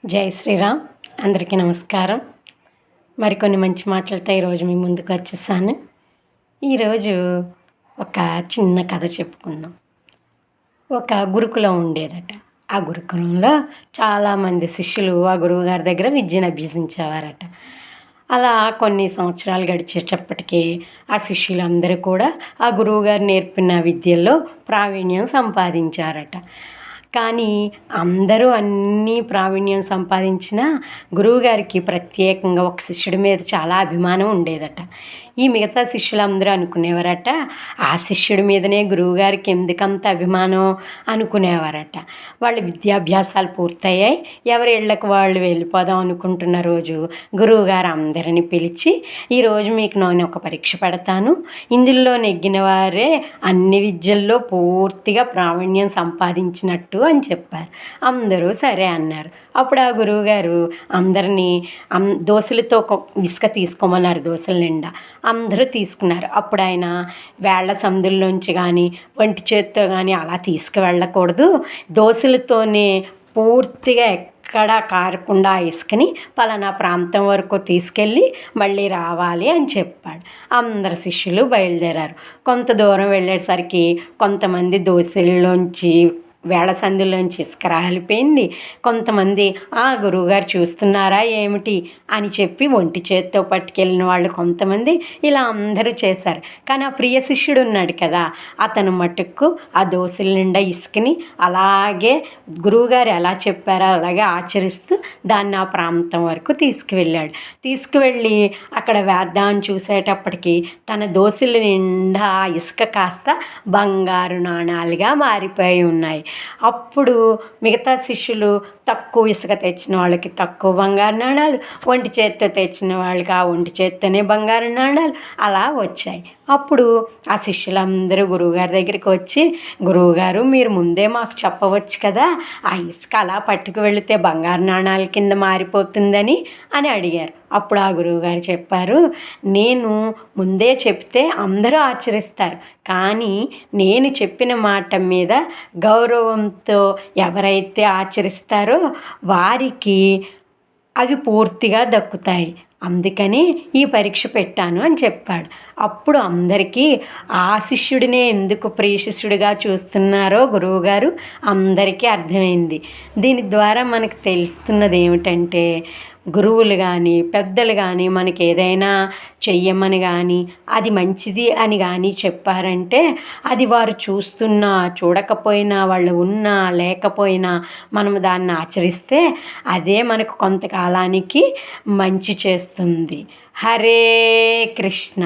జై శ్రీరామ్. అందరికీ నమస్కారం. మరికొన్ని మంచి మాటలతో ఈరోజు మీ ముందుకు వచ్చేసాను. ఈరోజు ఒక చిన్న కథ చెప్పుకుందాం. ఒక గురుకులం ఉండేదట. ఆ గురుకులంలో చాలామంది శిష్యులు ఆ గురువుగారి దగ్గర విద్యను అభ్యసించేవారట. అలా కొన్ని సంవత్సరాలు గడిచేటప్పటికి ఆ శిష్యులందరూ కూడా ఆ గురువుగారు నేర్పిన విద్యల్లో ప్రావీణ్యం సంపాదించారట. కానీ అందరూ అన్నీ ప్రావీణ్యం సంపాదించిన గురువుగారికి ప్రత్యేకంగా ఒక శిష్యుడి మీద చాలా అభిమానం ఉండేదట. ఈ మిగతా శిష్యులందరూ అనుకునేవారట, ఆ శిష్యుడి మీదనే గురువుగారికి ఎందుకంత అభిమానం అనుకునేవారట. వాళ్ళ విద్యాభ్యాసాలు పూర్తయ్యాయి, ఎవరి ఇళ్ళకి వాళ్ళు వెళ్ళిపోదాం అనుకుంటున్న రోజు గురువుగారు అందరినీ పిలిచి, ఈరోజు మీకు నేను ఒక పరీక్ష పెడతాను, ఇందులో నెగ్గిన వారే అన్ని విద్యల్లో పూర్తిగా ప్రావీణ్యం సంపాదించినట్టు అని చెప్పారు. అందరూ సరే అన్నారు. అప్పుడు ఆ గురువుగారు అందరినీ దోశలతో ఇసుక తీసుకోమన్నారు. దోశల నిండా అందరూ తీసుకున్నారు. అప్పుడు ఆయన వేళ్ల సందుల్లోంచి కానీ ఒంటి చేత్తో కానీ అలా తీసుకువెళ్ళకూడదు, దోశలతోనే పూర్తిగా ఎక్కడా కారకుండా ఆ ఇసుకని పలానా ప్రాంతం వరకు తీసుకెళ్ళి మళ్ళీ రావాలి అని చెప్పాడు. అందరు శిష్యులు బయలుదేరారు. కొంత దూరం వెళ్ళేసరికి కొంతమంది దోశల్లోంచి వేళ సందులోంచి ఇసుక రాలిపోయింది. కొంతమంది ఆ గురువుగారు చూస్తున్నారా ఏమిటి అని చెప్పి ఒంటి చేత్తో పట్టుకెళ్ళిన వాళ్ళు కొంతమంది ఇలా అందరూ చేశారు. కానీ ఆ ప్రియ శిష్యుడు ఉన్నాడు కదా, అతను మటుకు ఆ దోశల నిండా ఇసుకని అలాగే గురువుగారు ఎలా చెప్పారో అలాగే ఆచరిస్తూ దాన్ని ఆ ప్రాంతం వరకు తీసుకువెళ్ళాడు. తీసుకువెళ్ళి అక్కడ వేద్దామని చూసేటప్పటికి తన దోశల నిండా ఆ ఇసుక కాస్త బంగారు నాణాలుగా మారిపోయి ఉన్నాయి. అప్పుడు మిగతా శిష్యులు తక్కువ ఇసుక తెచ్చిన వాళ్ళకి తక్కువ బంగారు నాణాలు, ఒంటి చేత్తో తెచ్చిన వాళ్ళకి ఆ ఒంటి చేత్తోనే బంగారు నాణాలు అలా వచ్చాయి. అప్పుడు ఆ శిష్యులందరూ గురువుగారి దగ్గరికి వచ్చి, గురువుగారు మీరు ముందే మాకు చెప్పవచ్చు కదా, ఆ ఇసుక అలా పట్టుకు వెళితే బంగారు నాణాల కింద మారిపోతుందని అని అడిగారు. అప్పుడు ఆ గురువుగారు చెప్పారు, నేను ముందే చెప్తే అందరూ ఆచరిస్తారు, కానీ నేను చెప్పిన మాట మీద గౌరవంతో ఎవరైతే ఆచరిస్తారో వారికి అవి పూర్తిగా దక్కుతాయి, అందుకని ఈ పరీక్ష పెట్టాను అని చెప్పాడు. అప్పుడు అందరికీ ఆ శిష్యుడినే ఎందుకు ప్రియ శిష్యుడిగా చూస్తున్నారో గురువుగారు అందరికీ అర్థమైంది. దీని ద్వారా మనకు తెలుస్తున్నది ఏమిటంటే, గురువులు కానీ పెద్దలు కానీ మనకి ఏదైనా చెయ్యమని కానీ అది మంచిది అని కానీ చెప్పారంటే అది వారు చూస్తున్నా చూడకపోయినా వాళ్ళు ఉన్నా లేకపోయినా మనము దాన్ని ఆచరిస్తే అదే మనకు కొంతకాలానికి మంచి చేస్తుంది. హరే కృష్ణ.